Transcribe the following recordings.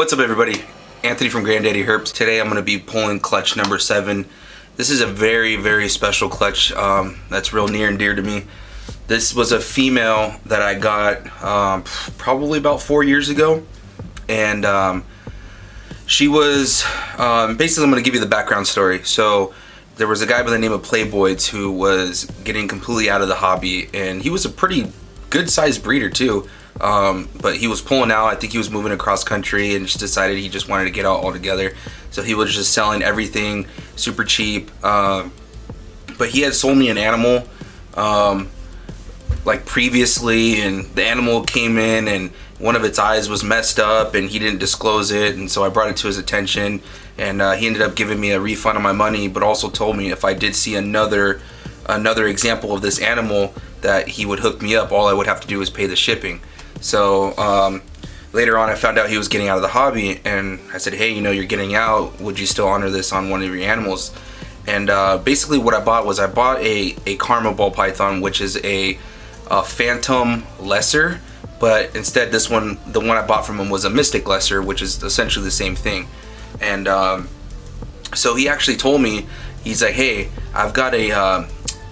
What's up, everybody? Anthony from GRANDDADDYHERPS. Today I'm going to be pulling clutch number 7. This is a very, very special clutch that's real near and dear to me. This was a female that I got probably about 4 years ago, and she was basically, I'm going to give you the background story. So there was a guy by the name of Playboys who was getting completely out of the hobby, and he was a pretty good sized breeder too. But he was pulling out. I think he was moving across country and just decided he just wanted to get out altogether. So he was just selling everything super cheap. But he had sold me an animal like previously, and the animal came in and one of its eyes was messed up and he didn't disclose it, and so I brought it to his attention, and he ended up giving me a refund on my money, but also told me if I did see another example of this animal that he would hook me up. All I would have to do is pay the shipping. So later on I found out he was getting out of the hobby, and I said, hey, you know, you're getting out, would you still honor this on one of your animals? And basically what I bought was a Karma ball python, which is a phantom lesser, but instead the one I bought from him was a mystic lesser, which is essentially the same thing. And so he actually told me, he's like, hey, I've got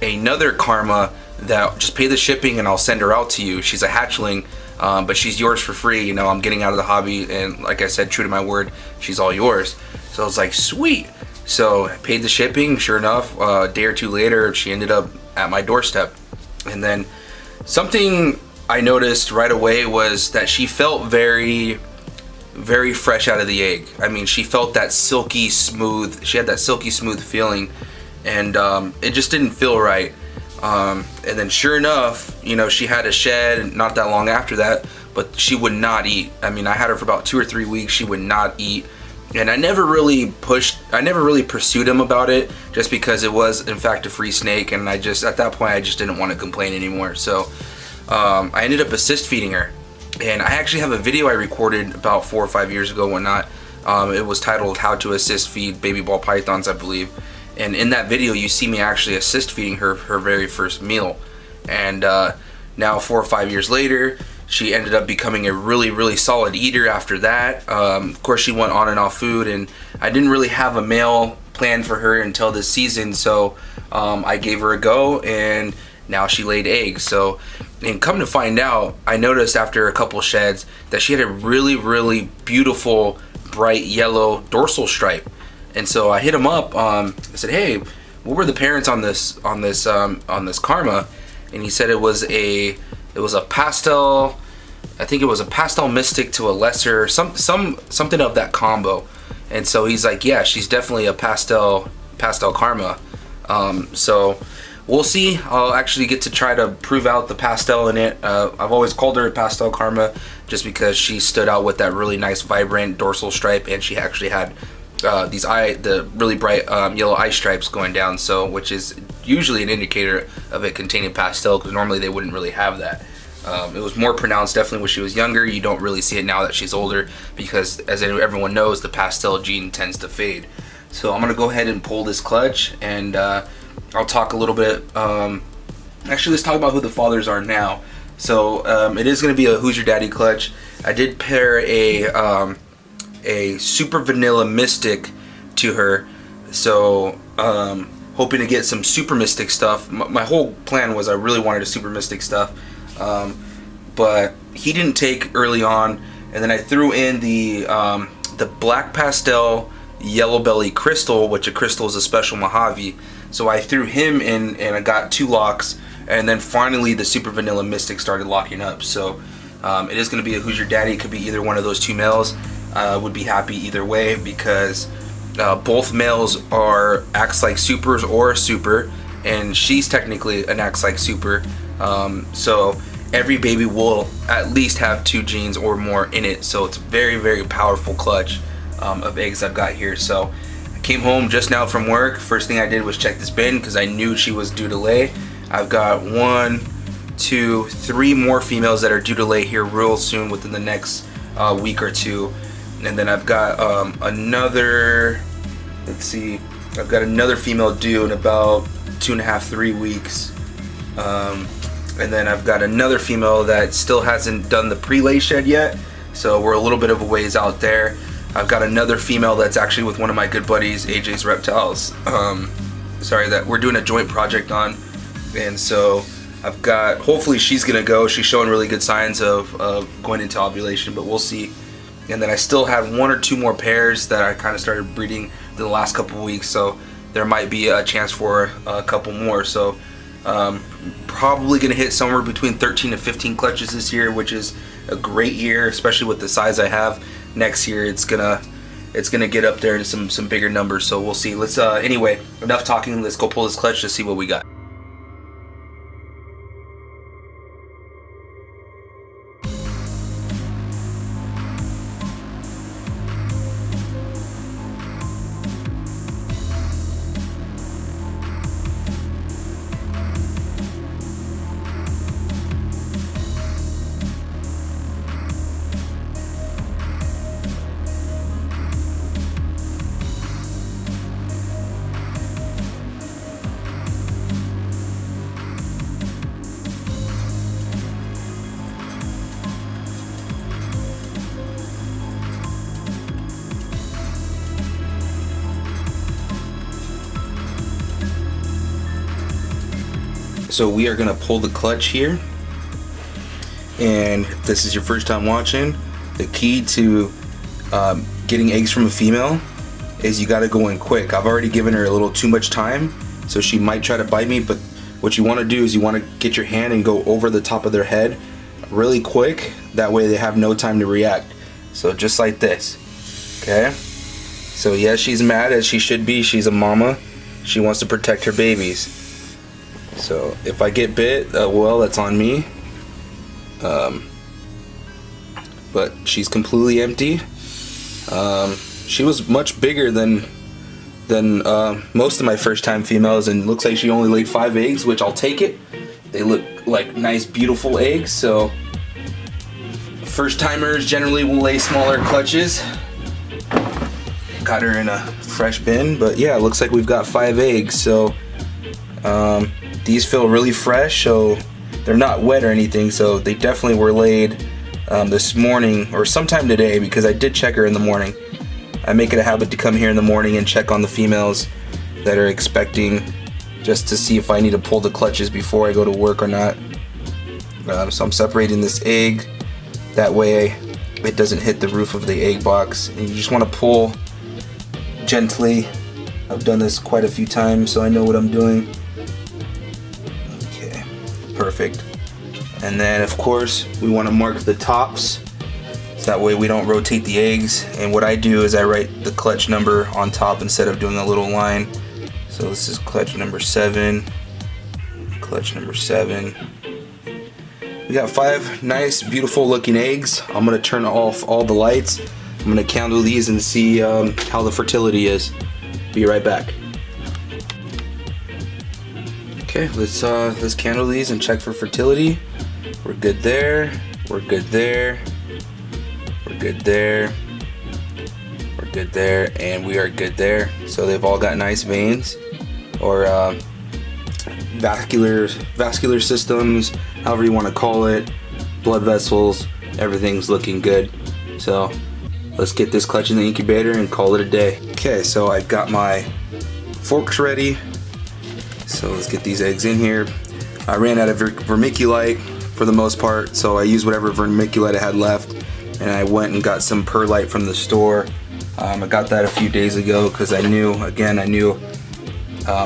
another Karma that just pay the shipping and I'll send her out to you. She's a hatchling, but she's yours for free. You know, I'm getting out of the hobby, and like I said, true to my word, she's all yours. So I was like, sweet. So I paid the shipping. Sure enough, a day or two later, she ended up at my doorstep. And then something I noticed right away was that she felt very, very fresh out of the egg. I mean, she felt that silky smooth, she had that silky smooth feeling, and it just didn't feel right. And then sure enough, you know, she had a shed not that long after that, but she would not eat. I mean, I had her for about 2 or 3 weeks. She would not eat, and I never really pursued him about it, just because it was in fact a free snake, and at that point I just didn't want to complain anymore. So I ended up assist feeding her, and I actually have a video I recorded about 4 or 5 years ago, whatnot. It was titled "How to Assist Feed Baby Ball Pythons," I believe. And in that video, you see me actually assist feeding her very first meal. And now 4 or 5 years later, she ended up becoming a really, really solid eater after that. Of course, she went on and off food, and I didn't really have a male planned for her until this season. So I gave her a go, and now she laid eggs. So, and come to find out, I noticed after a couple sheds that she had a really, really beautiful, bright yellow dorsal stripe. And so I hit him up. I said, "Hey, what were the parents on this Karma?" And he said it was a pastel. I think it was a pastel mystic to a lesser, something of that combo. And so he's like, "Yeah, she's definitely a pastel Karma." So we'll see. I'll actually get to try to prove out the pastel in it. I've always called her a pastel Karma just because she stood out with that really nice, vibrant dorsal stripe, and she actually had the really bright yellow eye stripes going down, so which is usually an indicator of it containing pastel, because normally they wouldn't really have that. It was more pronounced definitely when she was younger. You don't really see it now that she's older, because as everyone knows, the pastel gene tends to fade. So I'm gonna go ahead and pull this clutch, and I'll talk a little bit. Actually, let's talk about who the fathers are now. So it is gonna be a Who's Your Daddy clutch. I did pair a super vanilla mystic to her, so hoping to get some super mystic stuff. My whole plan was I really wanted a super mystic stuff, but he didn't take early on, and then I threw in the black pastel yellow belly crystal, which a crystal is a special Mojave. So I threw him in, and I got 2 locks, and then finally the super vanilla mystic started locking up. So it is going to be a Who's Your Daddy. It could be either one of those 2 males. Would be happy either way, because both males are acts like supers or a super, and she's technically an acts like super. So every baby will at least have 2 genes or more in it. So it's a very, very powerful clutch of eggs I've got here. So I came home just now from work. First thing I did was check this bin, because I knew she was due to lay. I've got 1, 2, 3 more females that are due to lay here real soon, within the next week or 2. And then I've got another, let's see, I've got another female due in about 2.5, 3 weeks. And then I've got another female that still hasn't done the pre-lay shed yet, so we're a little bit of a ways out there. I've got another female that's actually with one of my good buddies, AJ's Reptiles. Sorry, that we're doing a joint project on, and so I've got, hopefully she's gonna go. She's showing really good signs of going into ovulation, but we'll see. And then I still have 1 or 2 more pairs that I kind of started breeding the last couple of weeks, so there might be a chance for a couple more. So probably gonna hit somewhere between 13 to 15 clutches this year, which is a great year, especially with the size I have. Next year it's gonna get up there in some bigger numbers, so we'll see. Let's anyway, enough talking, let's go pull this clutch to see what we got. So we are gonna pull the clutch here, and if this is your first time watching, the key to getting eggs from a female is you gotta go in quick. I've already given her a little too much time, so she might try to bite me, but what you wanna do is you wanna get your hand and go over the top of their head really quick. That way they have no time to react. So just like this, okay? So yes, she's mad, as she should be. She's a mama. She wants to protect her babies. So if I get bit, well, that's on me. But she's completely empty. She was much bigger than most of my first time females, and looks like she only laid 5 eggs, which I'll take it. They look like nice, beautiful eggs. So first timers generally will lay smaller clutches. Got her in a fresh bin, but yeah, it looks like we've got 5 eggs. So these feel really fresh, so they're not wet or anything, so they definitely were laid this morning or sometime today, because I did check her in the morning. I make it a habit to come here in the morning and check on the females that are expecting, just to see if I need to pull the clutches before I go to work or not. So I'm separating this egg, that way it doesn't hit the roof of the egg box, and you just want to pull gently. I've done this quite a few times, so I know what I'm doing. Perfect. And then of course we want to mark the tops, so that way we don't rotate the eggs. And what I do is I write the clutch number on top instead of doing a little line. So this is clutch number 7, clutch number 7. We got 5 nice, beautiful looking eggs. I'm gonna turn off all the lights. I'm gonna candle these and see how the fertility is. Be right back. Okay, let's candle these and check for fertility. We're good there. We're good there. We're good there. We're good there, and we are good there. So they've all got nice veins, or vascular systems, however you want to call it, blood vessels. Everything's looking good. So let's get this clutch in the incubator and call it a day. Okay, so I've got my forks ready. So let's get these eggs in here. I ran out of vermiculite for the most part, so I used whatever vermiculite I had left, and I went and got some perlite from the store. I got that a few days ago because I knew I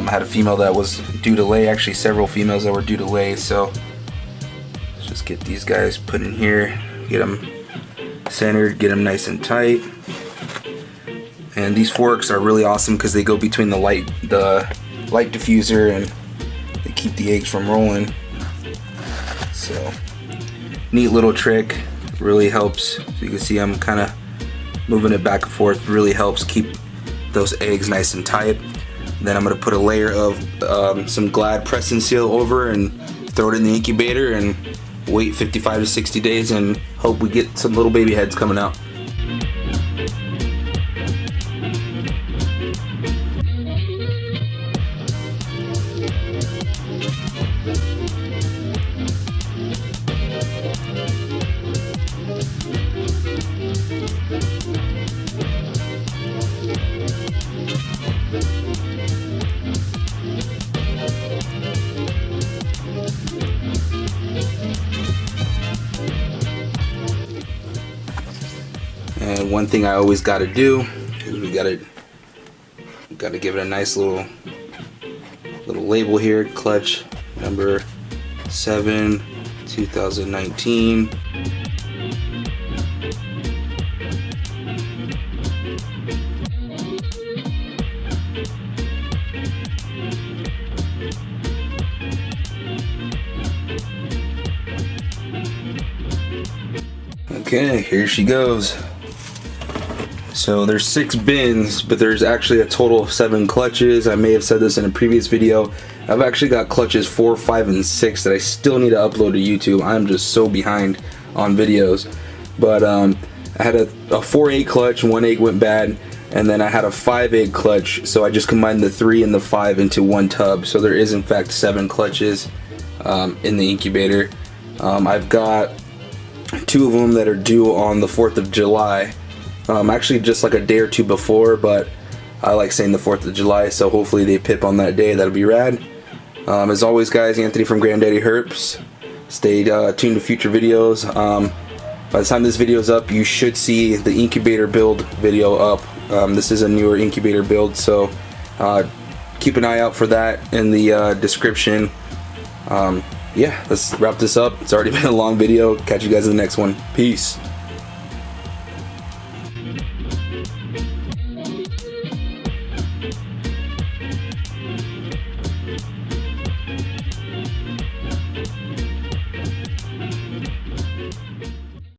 had a female that was due to lay, actually several females that were due to lay. So let's just get these guys put in here, get them centered, get them nice and tight. And these forks are really awesome because they go between the light diffuser, and they keep the eggs from rolling. So neat little trick, really helps. So you can see I'm kind of moving it back and forth, really helps keep those eggs nice and tight. Then I'm going to put a layer of some Glad press and seal over and throw it in the incubator and wait 55 to 60 days and hope we get some little baby heads coming out. one thing I always got to do is we got to give it a nice little label here. Clutch number 7, 2019. Okay, here she goes. So there's 6 bins, but there's actually a total of 7 clutches. I may have said this in a previous video. I've actually got clutches 4, 5, and 6 that I still need to upload to YouTube. I'm just so behind on videos. But I had a 4-8 clutch, 1 egg went bad, and then I had a 5-egg clutch, so I just combined the 3 and the 5 into one tub. So there is in fact 7 clutches in the incubator. I've got 2 of them that are due on the 4th of July. Actually just like a day or 2 before, but I like saying the 4th of July, so hopefully they pip on that day. That'll be rad. As always guys, Anthony from GRANDDADDYHERPS. Stay tuned to future videos. By the time this video is up, you should see the incubator build video up. This is a newer incubator build, so keep an eye out for that in the description. Yeah, let's wrap this up. It's already been a long video. Catch you guys in the next one. Peace.